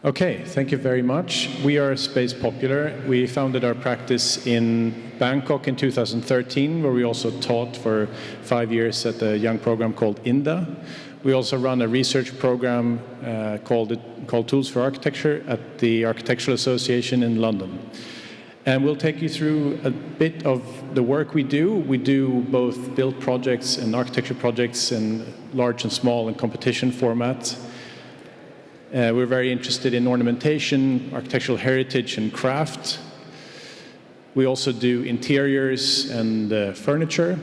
Okay, thank you very much. We are Space Popular. We founded our practice in Bangkok in 2013, where we also taught for 5 years at a young program called INDA. We also run a research program called Tools for Architecture at the Architectural Association in London. And we'll take you through a bit of the work we do. We do both build projects and architecture projects in large and small and competition formats. We're very interested in ornamentation, architectural heritage, and craft. We also do interiors and furniture.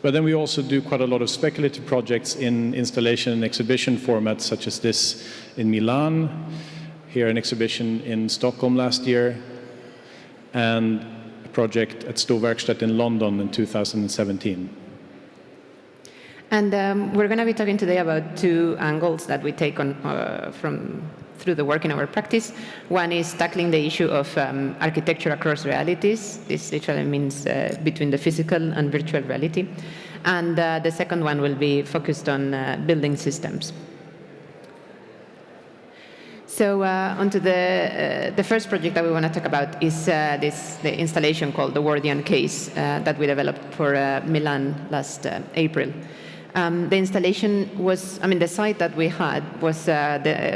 But then we also do quite a lot of speculative projects in installation and exhibition formats, such as this in Milan, here an exhibition in Stockholm last year, and a project at Storverkstad in London in 2017. And we're going to be talking today about two angles that we take on through the work in our practice. One is tackling the issue of architecture across realities. This literally means between the physical and virtual reality. And the second one will be focused on building systems. So onto the first project that we want to talk about is the installation called the Wardian Case that we developed for Milan last April. The installation was, the site that we had was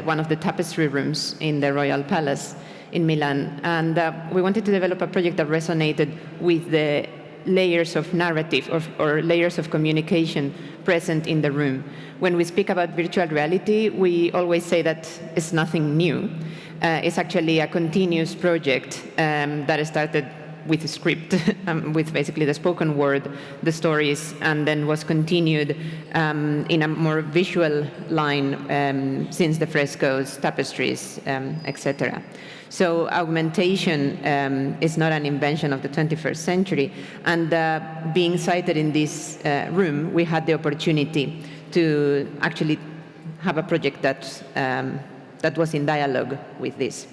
one of the tapestry rooms in the Royal Palace in Milan. And we wanted to develop a project that resonated with the layers of narrative or layers of communication present in the room. When we speak about virtual reality, we always say that it's nothing new. It's actually a continuous project that started with a script, with basically the spoken word, the stories, and then was continued in a more visual line since the frescoes, tapestries, etc. So augmentation is not an invention of the 21st century, and being cited in this room, we had the opportunity to actually have a project that was in dialogue with this.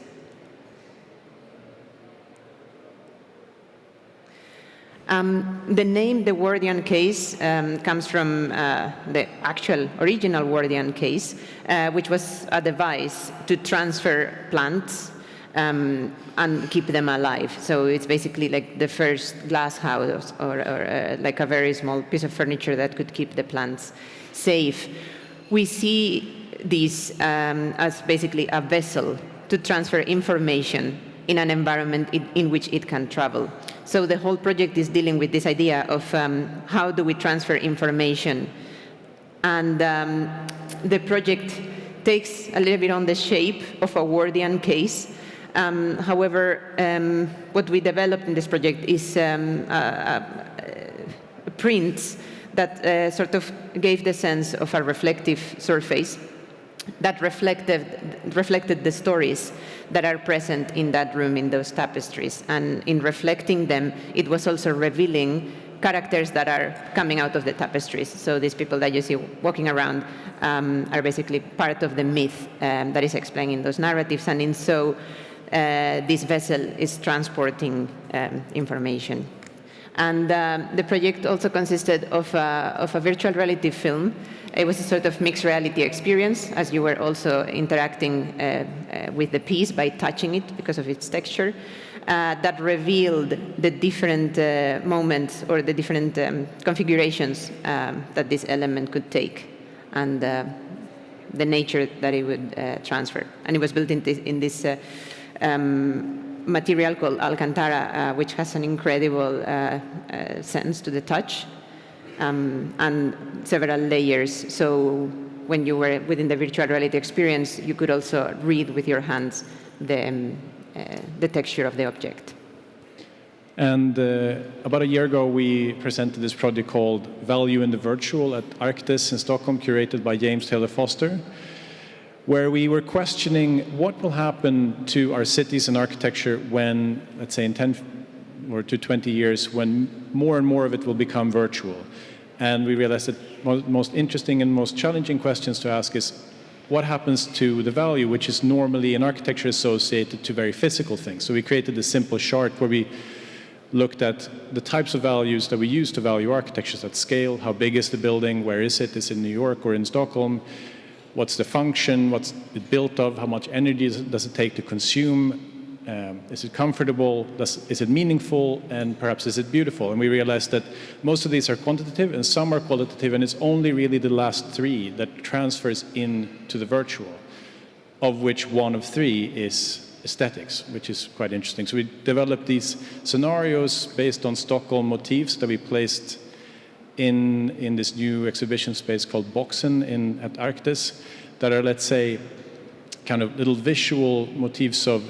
The name, the Wardian Case, comes from the actual original Wardian Case, which was a device to transfer plants and keep them alive. So it's basically like the first glass house or like a very small piece of furniture that could keep the plants safe. We see this as basically a vessel to transfer information in an environment in which it can travel. So the whole project is dealing with this idea of how do we transfer information. And the project takes a little bit on the shape of a Wardian case. However, what we developed in this project is prints that sort of gave the sense of a reflective surface that reflected the stories that are present in that room, in those tapestries. And in reflecting them, it was also revealing characters that are coming out of the tapestries. So these people that you see walking around are basically part of the myth that is explained in those narratives. And in so, this vessel is transporting information. And the project also consisted of a virtual reality film. It was a sort of mixed reality experience, as you were also interacting with the piece by touching it because of its texture, that revealed the different moments or the different configurations that this element could take and the nature that it would transfer. And it was built in this material called Alcantara, which has an incredible sense to the touch. And several layers. So when you were within the virtual reality experience, you could also read with your hands the texture of the object. And about a year ago, we presented this project called Value in the Virtual at Archithese in Stockholm, curated by James Taylor Foster, where we were questioning what will happen to our cities and architecture when, let's say, in 10 or to 20 years, when more and more of it will become virtual. And we realized that the most interesting and most challenging questions to ask is, what happens to the value, which is normally in architecture associated to very physical things? So we created a simple chart where we looked at the types of values that we use to value architectures at scale. How big is the building? Where is it? Is it in New York or in Stockholm? what's the function, what's it built of, how much energy does it take to consume, is it comfortable, is it meaningful, and perhaps is it beautiful? And we realized that most of these are quantitative and some are qualitative, and it's only really the last three that transfers into the virtual, of which one of three is aesthetics, which is quite interesting. So we developed these scenarios based on Stockholm motifs that we placed in this new exhibition space called Boxen at Archithese, that are, let's say, kind of little visual motifs of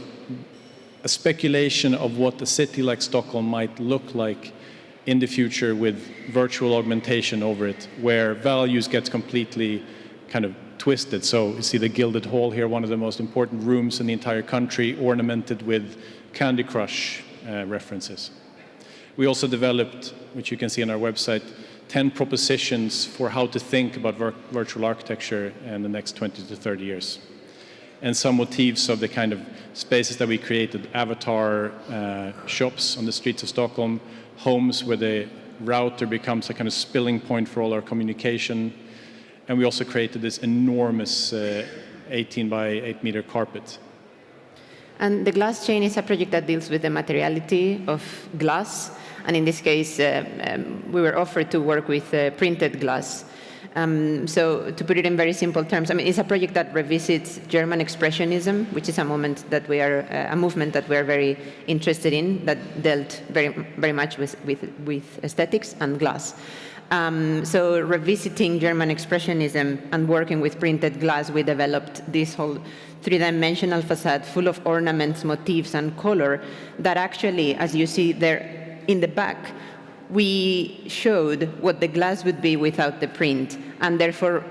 a speculation of what a city like Stockholm might look like in the future with virtual augmentation over it, where values get completely kind of twisted. So you see the Gilded Hall here, one of the most important rooms in the entire country, ornamented with Candy Crush references. We also developed, which you can see on our website, 10 propositions for how to think about virtual architecture in the next 20 to 30 years. And some motifs of the kind of spaces that we created, avatar shops on the streets of Stockholm, homes where the router becomes a kind of spilling point for all our communication. And we also created this enormous 18 by 8 meter carpet. And the glass chain is a project that deals with the materiality of glass. And in this case, we were offered to work with printed glass. So to put it in very simple terms, I mean, it's a project that revisits German expressionism, which is a movement that we are very interested in, that dealt very much with aesthetics and glass. So revisiting German expressionism and working with printed glass, we developed this whole three-dimensional facade full of ornaments, motifs, and color that actually, as you see there in the back, we showed what the glass would be without the print, and therefore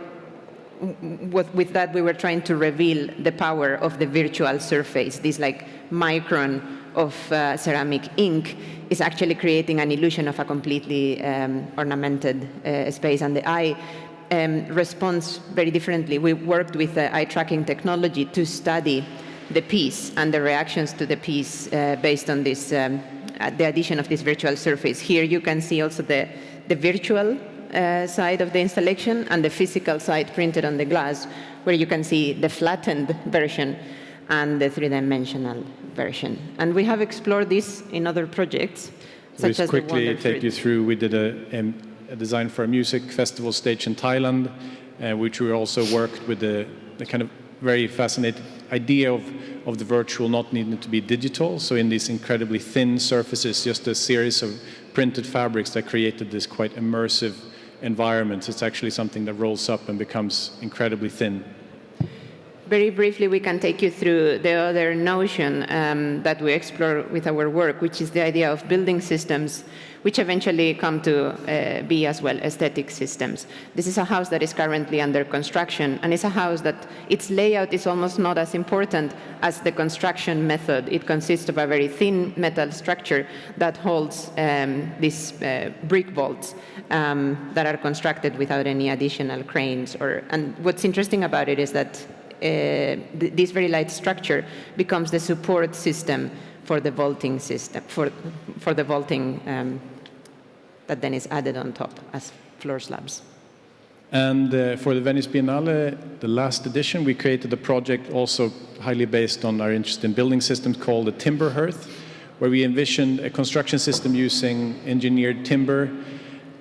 with that we were trying to reveal the power of the virtual surface. This like micron of ceramic ink is actually creating an illusion of a completely ornamented space, and the eye responds very differently. We worked with eye tracking technology to study the piece and the reactions to the piece based on this the addition of this virtual surface. Here you can see also the virtual side of the installation and the physical side printed on the glass, where you can see the flattened version and the three-dimensional version. And we have explored this in other projects, such as the Wonder quickly take you through, we did a design for a music festival stage in Thailand, which we also worked with the kind of very fascinating idea of the virtual not needing to be digital. So in these incredibly thin surfaces, just a series of printed fabrics that created this quite immersive environment. It's actually something that rolls up and becomes incredibly thin. Very briefly, we can take you through the other notion that we explore with our work, which is the idea of building systems, which eventually come to be as well aesthetic systems. This is a house that is currently under construction, and it's a house that its layout is almost not as important as the construction method. It consists of a very thin metal structure that holds these brick vaults that are constructed without any additional cranes. And what's interesting about it is that this very light structure becomes the support system for the vaulting system, for the vaulting that then is added on top as floor slabs. And for the Venice Biennale, the last edition, we created a project also highly based on our interest in building systems called the Timber Hearth, where we envisioned a construction system using engineered timber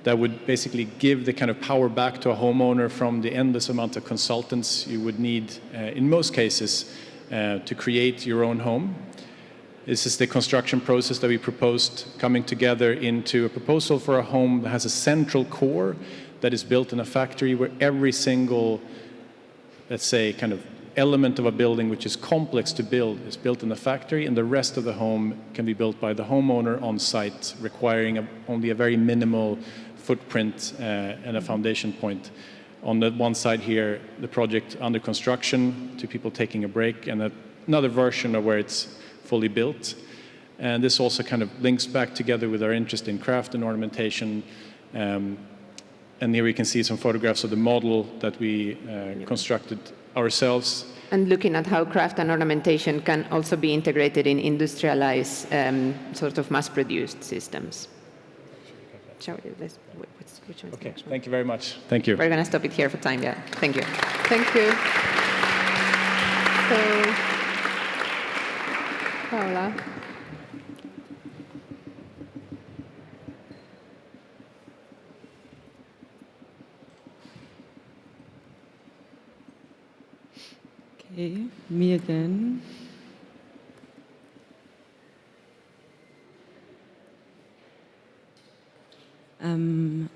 that would basically give the kind of power back to a homeowner from the endless amount of consultants you would need, in most cases, to create your own home. This is the construction process that we proposed, coming together into a proposal for a home that has a central core that is built in a factory, where every single, let's say, kind of element of a building which is complex to build is built in a factory, and the rest of the home can be built by the homeowner on site, requiring only a very minimal footprint and a foundation point. On the one side here, the project under construction, to people taking a break, and another version of where it's fully built. And this also kind of links back together with our interest in craft and ornamentation. And here we can see some photographs of the model that we constructed ourselves. And looking at how craft and ornamentation can also be integrated in industrialized, sort of mass-produced systems. Shall we do this? Which one's the Okay, next one? thank you very much. Thank you. We're going to stop it here for time, yeah. Thank you. Thank you. So, Paula. Okay, me again.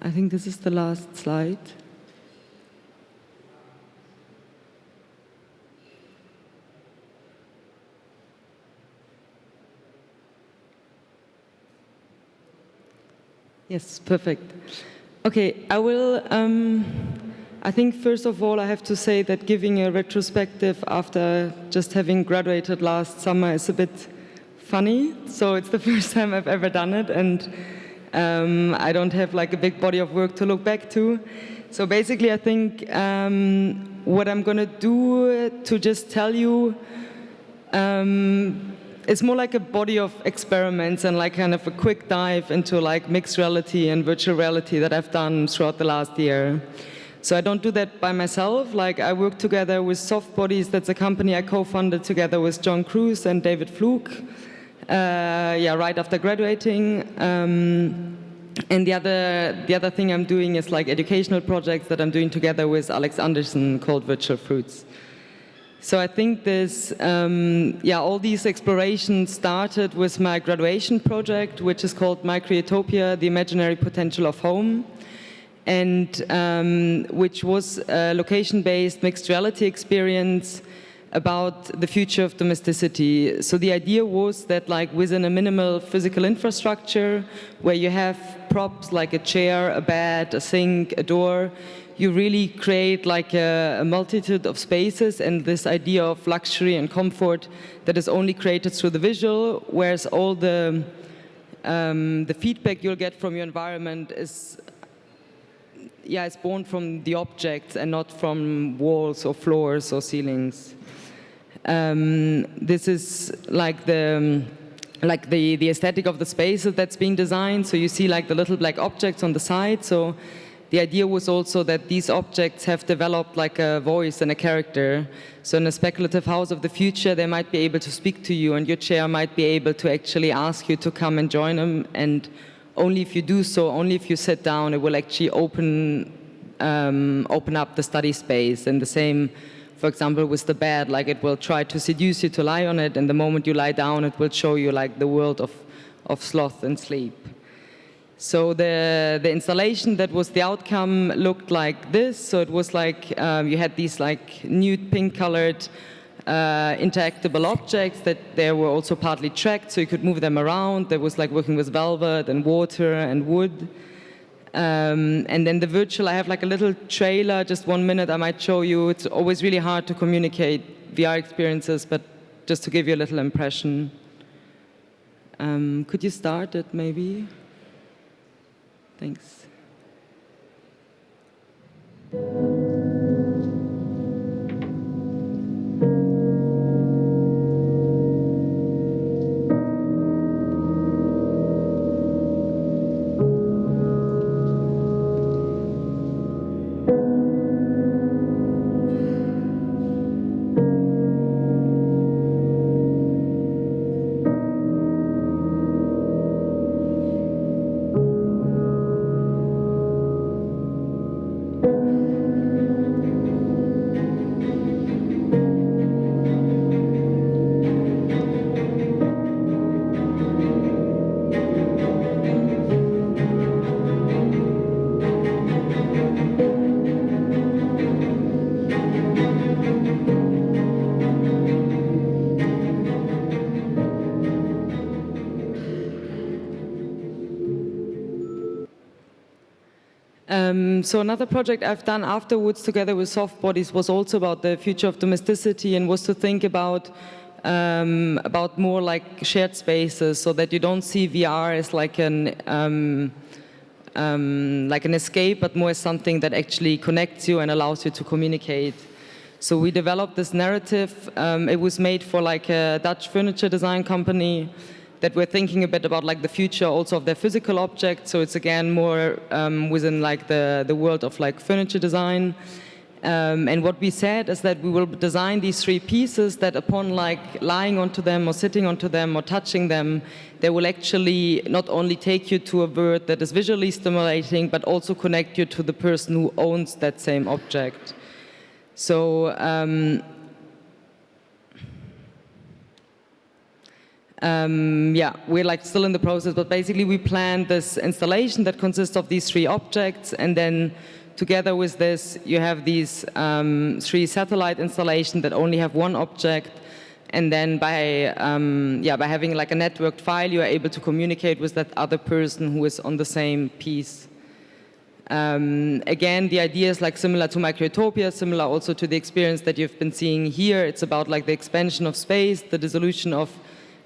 I think this is the last slide. Yes, perfect. Okay, I think first of all I have to say that giving a retrospective after just having graduated last summer is a bit funny. So it's the first time I've ever done it, and I don't have like a big body of work to look back to. So basically I think what I'm going to do to just tell you it's more like a body of experiments and like kind of a quick dive into like mixed reality and virtual reality that I've done throughout the last year. So I don't do that by myself. Like I work together with Soft Bodies. That's a company I co-funded together with John Cruz and David Fluke. Right after graduating. And the other thing I'm doing is like educational projects that I'm doing together with Alex Anderson called Virtual Fruits. So I think this, all these explorations started with my graduation project, which is called My Creatopia, The Imaginary Potential of Home, and which was a location-based mixed reality experience about the future of domesticity. So the idea was that like within a minimal physical infrastructure, where you have props like a chair, a bed, a sink, a door, you really create like a multitude of spaces and this idea of luxury and comfort that is only created through the visual, whereas all the feedback you'll get from your environment is born from the objects and not from walls or floors or ceilings. This is like the aesthetic of the space that's being designed. So you see like the little black objects on the side. So the idea was also that these objects have developed like a voice and a character. So in a speculative house of the future, they might be able to speak to you, and your chair might be able to actually ask you to come and join them. And only if you do so, only if you sit down, it will actually open up the study space. And the same, for example, with the bed, like it will try to seduce you to lie on it, and the moment you lie down, it will show you like the world of sloth and sleep. So the installation that was the outcome looked like this. So it was like you had these like nude pink-colored interactable objects that they were also partly tracked, so you could move them around. There was like working with velvet and water and wood. And then the virtual, I have like a little trailer, just 1 minute I might show you. It's always really hard to communicate VR experiences, but just to give you a little impression. Could you start it maybe? Thanks. So another project I've done afterwards together with Soft Bodies was also about the future of domesticity, and was to think about more like shared spaces, so that you don't see VR as like an escape, but more as something that actually connects you and allows you to communicate. So we developed this narrative. It was made for like a Dutch furniture design company that we're thinking a bit about like the future also of their physical objects. So it's again more within like the world of like furniture design. And what we said is that we will design these 3 pieces that upon like lying onto them or sitting onto them or touching them, they will actually not only take you to a world that is visually stimulating, but also connect you to the person who owns that same object. So yeah, we're like still in the process, but basically we planned this installation that consists of these 3 objects, and then together with this, you have these 3 satellite installations that only have 1 object, and then by having like a networked file, you are able to communicate with that other person who is on the same piece. Again, the idea is like similar to Microtopia, similar also to the experience that you've been seeing here. It's about like the expansion of space, the dissolution of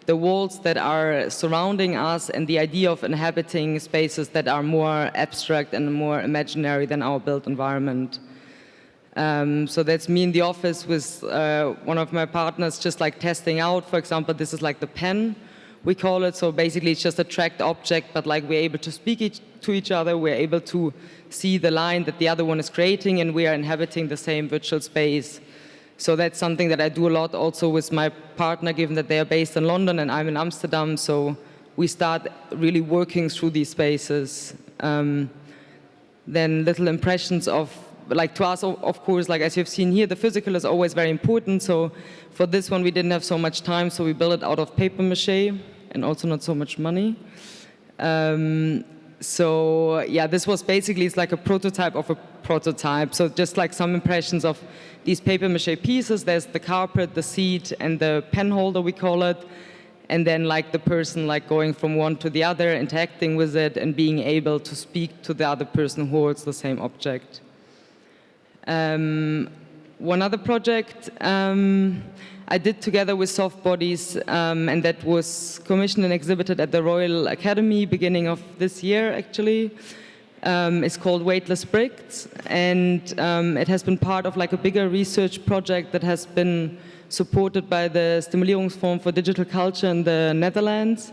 the walls that are surrounding us, and the idea of inhabiting spaces that are more abstract and more imaginary than our built environment. So that's me in the office with one of my partners just like testing out. For example, this is like the pen, we call it. So basically it's just a tracked object, but like we're able to speak to each other, we're able to see the line that the other one is creating, and we are inhabiting the same virtual space. So that's something that I do a lot also with my partner, given that they are based in London and I'm in Amsterdam. So we start really working through these spaces. Then little impressions of, like to us, of course, like as you've seen here, the physical is always very important. So for this one, we didn't have so much time, so we built it out of paper mache and also not so much money. So yeah, this was basically, it's like a prototype of a prototype. So just like some impressions of these paper mache pieces. There's the carpet, the seat, and the pen holder, we call it. And then like the person like going from one to the other, interacting with it, and being able to speak to the other person who holds the same object. One other project I did together with Soft Bodies, and that was commissioned and exhibited at the Royal Academy beginning of this year, actually. It's called Weightless Bricks, and it has been part of like a bigger research project that has been supported by the Stimuleringsfonds for Digital Culture in the Netherlands.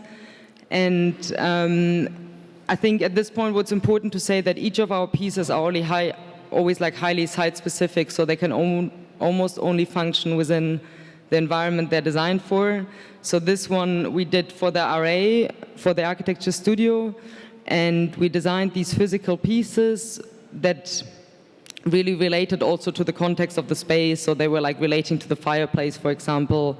And I think at this point what's important to say that each of our pieces are always like highly site-specific, so they can almost only function within the environment they're designed for. So this one we did for the RA, for the architecture studio, and we designed these physical pieces that really related also to the context of the space. So they were like relating to the fireplace, for example.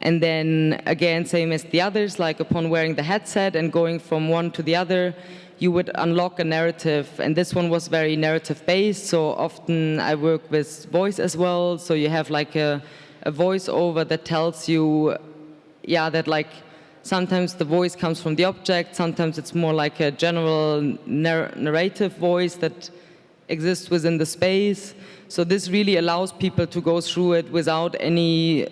And then again, same as the others, like upon wearing the headset and going from one to the other, you would unlock a narrative. And this one was very narrative based. So often I work with voice as well. So you have like a voiceover that tells you, that like sometimes the voice comes from the object, sometimes it's more like a general narrative voice that exists within the space. So this really allows people to go through it without any,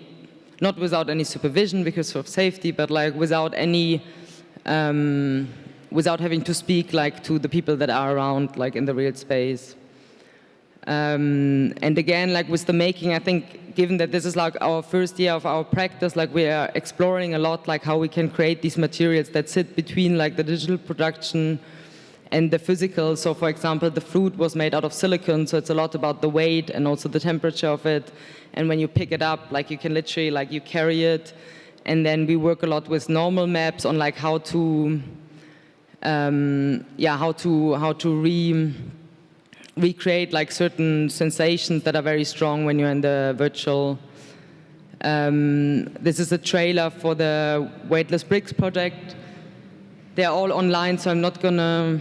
not without any supervision because of safety, but like without any, without having to speak like to the people that are around like in the real space. And again, like with the making, I think given that this is like our first year of our practice, like we are exploring a lot like how we can create these materials that sit between like the digital production and the physical. So for example, the fruit was made out of silicon, so it's a lot about the weight and also the temperature of it. And when you pick it up, like you can literally like you carry it. And then we work a lot with normal maps on like how to recreate like certain sensations that are very strong when you're in the virtual. This is a trailer for the Weightless Bricks project. They're all online, so I'm not gonna.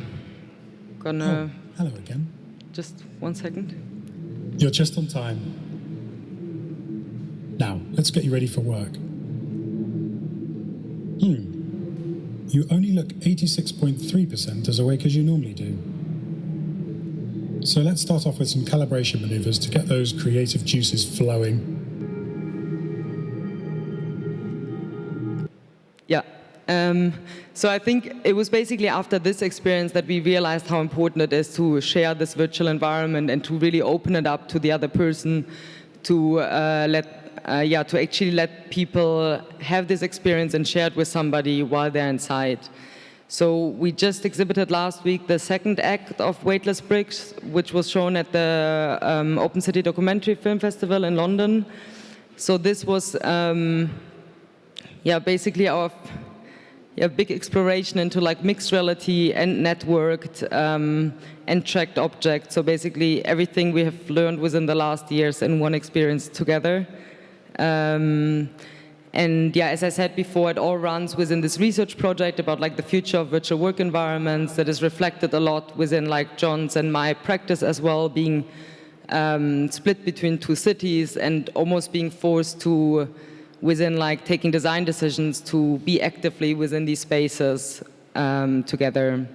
Oh, hello again. Just 1 second. You're just on time. Now, let's get you ready for work. You only look 86.3% as awake as you normally do. So let's start off with some calibration maneuvers to get those creative juices flowing. Yeah. So I think it was basically after this experience that we realized how important it is to share this virtual environment and to really open it up to the other person, to let to actually let people have this experience and share it with somebody while they're inside. So we just exhibited last week the second act of Weightless Bricks, which was shown at the Open City Documentary Film Festival in London. So this was basically our big exploration into like mixed reality and networked and tracked objects. So basically everything we have learned within the last years in one experience together. And as I said before, it all runs within this research project about like the future of virtual work environments that is reflected a lot within like John's and my practice as well, being split between two cities and almost being forced to, within like taking design decisions, to be actively within these spaces together.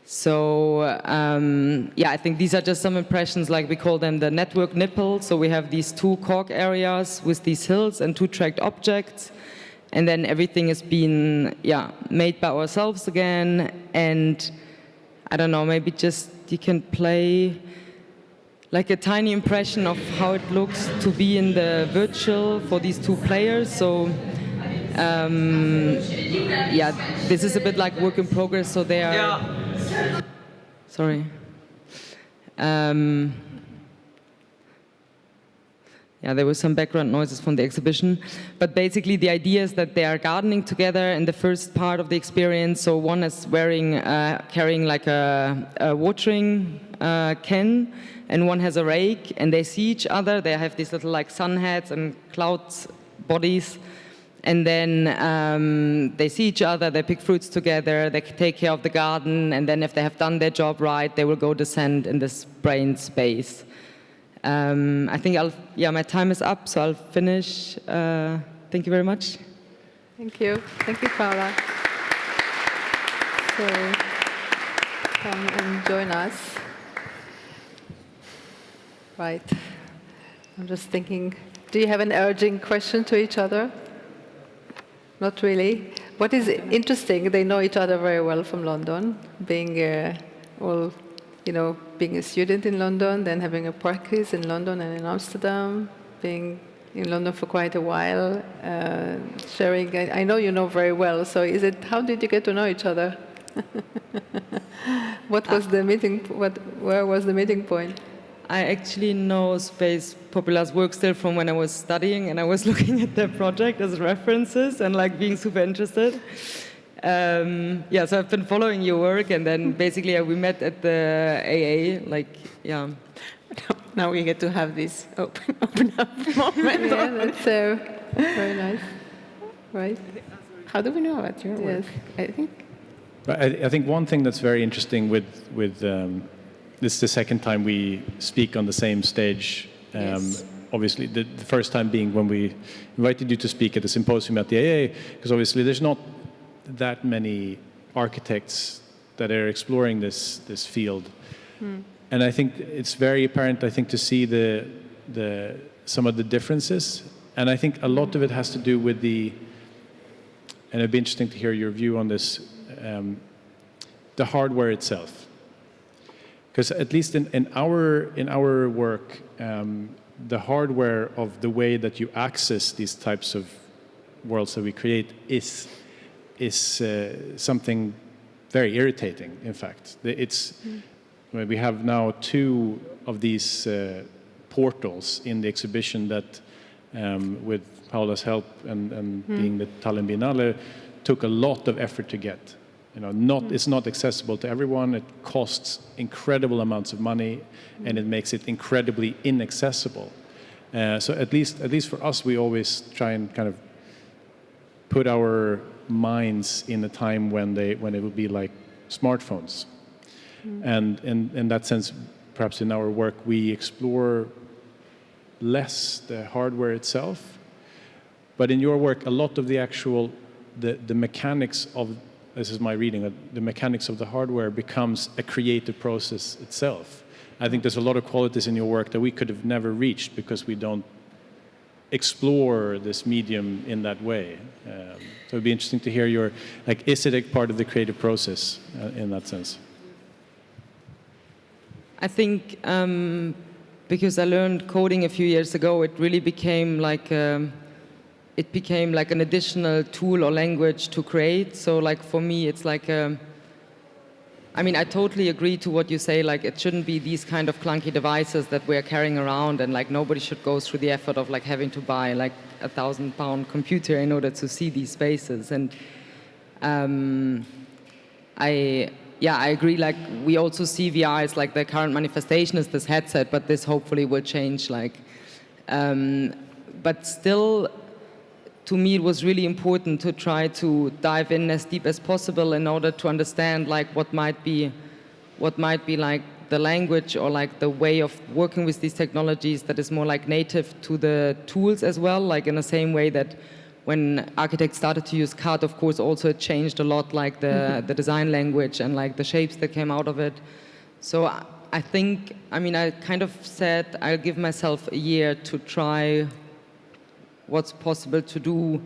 So I think these are just some impressions, like we call them the network nipple. So we have these two cork areas with these hills and two tracked objects. And then everything is being made by ourselves again. And I don't know, maybe just you can play like a tiny impression of how it looks to be in the virtual for these two players. So this is a bit like work in progress. So they are... Sorry. There were some background noises from the exhibition. But basically the idea is that they are gardening together in the first part of the experience. So one is carrying like a watering can, and one has a rake, and they see each other. They have these little like sun hats and clouds bodies. And then they see each other, they pick fruits together, they take care of the garden, and then if they have done their job right, they will go descend in this brain space. I think my time is up, so I'll finish. Thank you very much. Thank you. Thank you, Paula. So come and join us. Right. I'm just thinking, do you have an urging question to each other? Not really. What is interesting, they know each other very well from London, being being a student in London, then having a practice in London and in Amsterdam, being in London for quite a while, sharing. I know you know very well. So, how did you get to know each other? What was the meeting? Where was the meeting point? I actually know Space Popular's work still from when I was studying, and I was looking at their project as references and like being super interested. So I've been following your work, and then basically we met at the AA. Now we get to have this open up moment. That's very nice. Right? How do we know about your work? I think one thing that's very interesting with this is the second time we speak on the same stage. Obviously, the first time being when we invited you to speak at the Symposium at the AA, because obviously there's not that many architects that are exploring this field. And I think it's very apparent, to see some of the differences. And I think a lot of it has to do with and it'd be interesting to hear your view on this, the hardware itself. Because at least in our work, the hardware of the way that you access these types of worlds that we create is something very irritating. In fact, we have now 2 of these portals in the exhibition that, with Paula's help and being the Tallinn Biennale, took a lot of effort to get. It's not accessible to everyone. It costs incredible amounts of money, and it makes it incredibly inaccessible. So at least for us, we always try and kind of put our minds in a time when it would be like smartphones. And in that sense, perhaps in our work, we explore less the hardware itself. But in your work, a lot of the actual, the mechanics of, this is my reading, the mechanics of the hardware becomes a creative process itself. I think there's a lot of qualities in your work that we could have never reached because we don't explore this medium in that way. So it'd be interesting to hear is it a part of the creative process in that sense? I think because I learned coding a few years ago, it really became like an additional tool or language to create. So like for me, it's like I mean, I totally agree to what you say, like it shouldn't be these kind of clunky devices that we're carrying around, and like nobody should go through the effort of like having to buy like a 1,000-pound computer in order to see these spaces. And I agree, like we also see VR as like the current manifestation is this headset, but this hopefully will change, like, but still, to me, it was really important to try to dive in as deep as possible in order to understand like what might be like the language or like the way of working with these technologies that is more like native to the tools as well, like in the same way that when architects started to use CAD, of course, also it changed a lot, like the design language and like the shapes that came out of it. So I think, I mean, I kind of said I'll give myself a year to try what's possible to do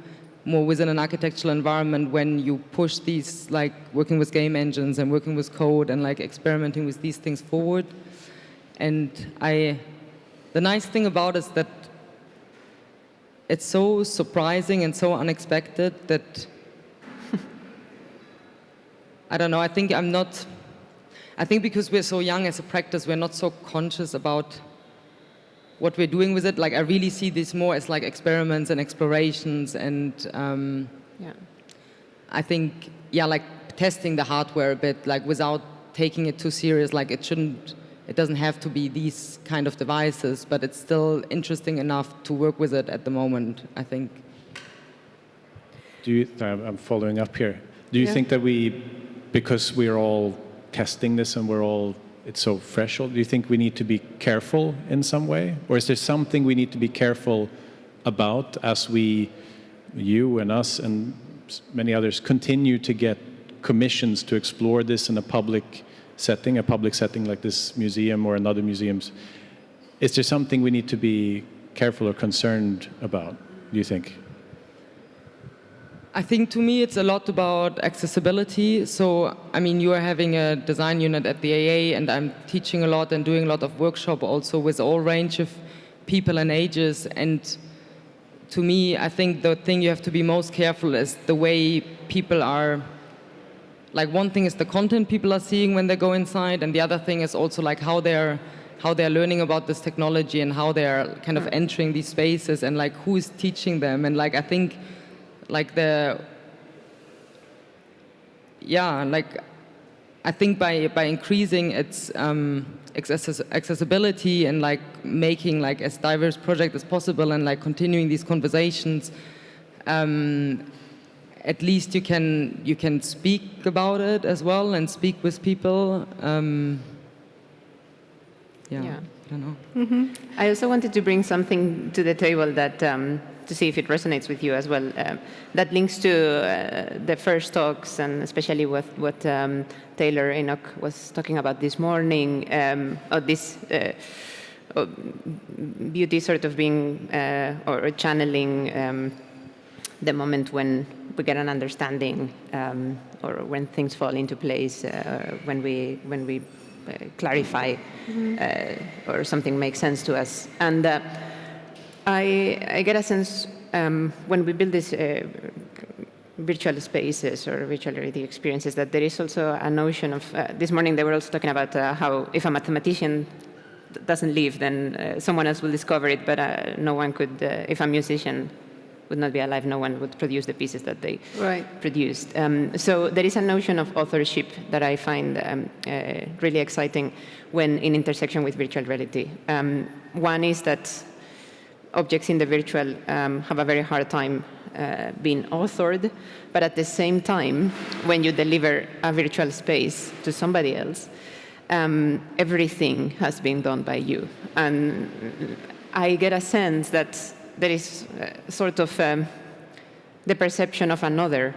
more within an architectural environment when you push these, like working with game engines and working with code and like experimenting with these things forward. And the nice thing about it is that it's so surprising and so unexpected that I don't know, I think because we're so young as a practice, we're not so conscious about what we're doing with it. Like I really see this more as like experiments and explorations, and I think like testing the hardware a bit, like without taking it too serious. Like it doesn't have to be these kind of devices, but it's still interesting enough to work with it at the moment, I think. I'm following up here. Do you think that because we're all testing this and it's so fresh, do you think we need to be careful in some way? Or is there something we need to be careful about as you and us and many others, continue to get commissions to explore this in a public setting like this museum or in other museums? Is there something we need to be careful or concerned about, do you think? I think to me it's a lot about accessibility. So, I mean, you are having a design unit at the AA, and I'm teaching a lot and doing a lot of workshop also with all range of people and ages. And to me, I think the thing you have to be most careful is the way people are, like one thing is the content people are seeing when they go inside, and the other thing is also like how they're learning about this technology and how they're kind of entering these spaces, and like who is teaching them. And like I think like I think by increasing its accessibility and like making like as diverse project as possible and like continuing these conversations, at least you can speak about it as well and speak with people. I don't know. Mm-hmm. I also wanted to bring something to the table that to see if it resonates with you as well. That links to the first talks, and especially with what Taylor Enoch was talking about this morning, or this beauty sort of being or channeling the moment when we get an understanding, or when things fall into place, when we clarify, or something makes sense to us. And I get a sense when we build these virtual spaces or virtual reality experiences that there is also a notion of, this morning they were also talking about how if a mathematician doesn't live, then someone else will discover it, but no one could, if a musician would not be alive, no one would produce the pieces that they produced. So there is a notion of authorship that I find really exciting when in intersection with virtual reality. One is that objects in the virtual have a very hard time being authored, but at the same time, when you deliver a virtual space to somebody else, everything has been done by you. And I get a sense that there is sort of the perception of another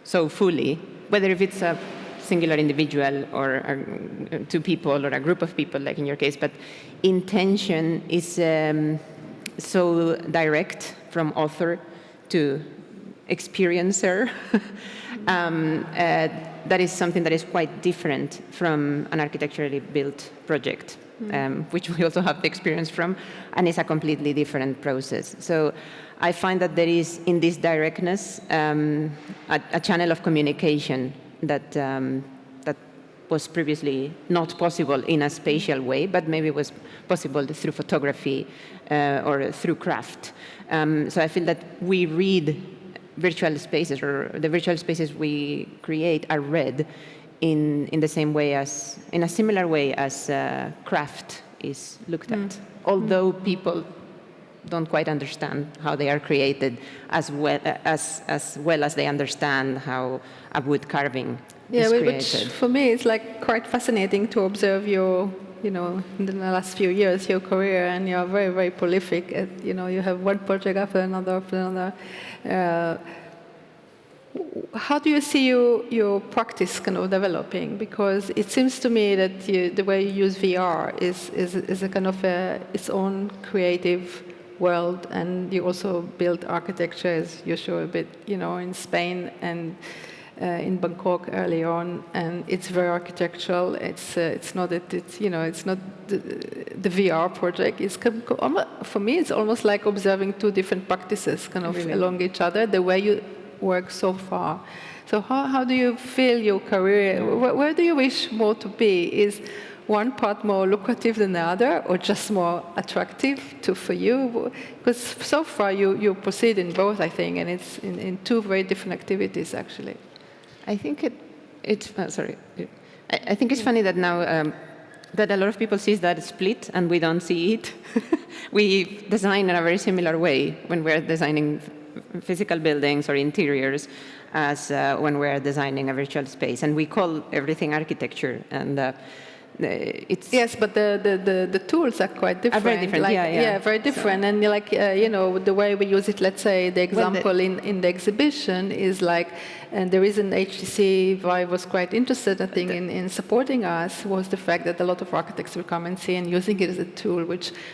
so fully, whether if it's a singular individual or two people or a group of people, like in your case, but intention is so direct from author to experiencer. That is something that is quite different from an architecturally built project. which we also have the experience from, and it's a completely different process. So I find that there is, in this directness, a channel of communication that that was previously not possible in a spatial way, but maybe was possible through photography or through craft. So I feel that we read virtual spaces, or the virtual spaces we create are read in the same way as, in a similar way as craft is looked at. Although people don't quite understand how they are created as well as they understand how a wood carving is created. Which for me is like quite fascinating to observe your, in the last few years, your career, and you're very, very prolific. You have one project after another, how do you see your practice kind of developing? Because it seems to me that the way you use VR is a kind of its own creative world, and you also build architecture, as you show a bit, in Spain and in Bangkok early on, and it's very architectural. It's not that it's not the VR project. For me, it's almost like observing two different practices kind of along each other. The way you work so far. So how do you feel your career? Where do you wish more to be? Is one part more lucrative than the other, or just more attractive for you? Because so far you proceed in both, I think, and it's in two very different activities, actually. I think I think it's funny that now that a lot of people see that split and we don't see it. We design in a very similar way when we're designing physical buildings or interiors as when we're designing a virtual space, and we call everything architecture. And it's yes, but the tools are quite different. Very different, very different. So, and the way we use it. Let's say the example in the exhibition is like, and the reason HTC why was quite interested, I think, in supporting us was the fact that a lot of architects will come and see and using it as a tool.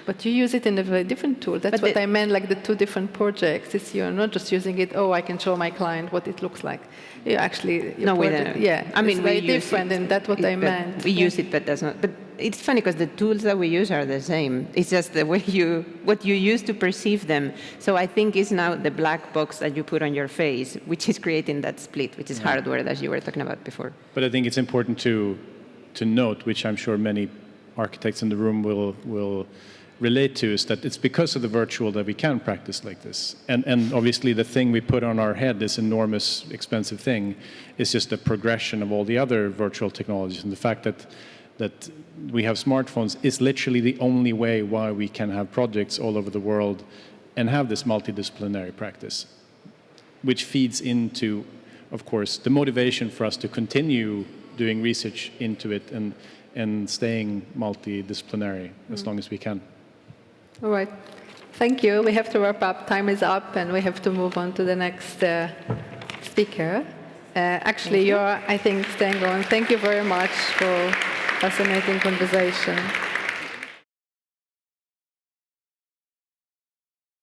But you use it in a very different tool. That's what I meant. Like the two different projects. You're not just using it. Oh, I can show my client what it looks like. You actually, I mean, it's very different, and that's what I meant. We use it, but that's not. But it's funny because the tools that we use are the same. It's just the way what you use to perceive them. So I think it's now the black box that you put on your face, which is creating that split, which is hardware that you were talking about before. But I think it's important to note, which I'm sure many architects in the room will relate to, is that it's because of the virtual that we can practice like this. And obviously the thing we put on our head, this enormous, expensive thing, is just a progression of all the other virtual technologies. And the fact that we have smartphones is literally the only way why we can have projects all over the world and have this multidisciplinary practice, which feeds into, of course, the motivation for us to continue doing research into it and staying multidisciplinary as long as we can. All right. Thank you. We have to wrap up. Time is up, and we have to move on to the next speaker. Actually, you're, I think, staying on. Thank you very much for fascinating conversation.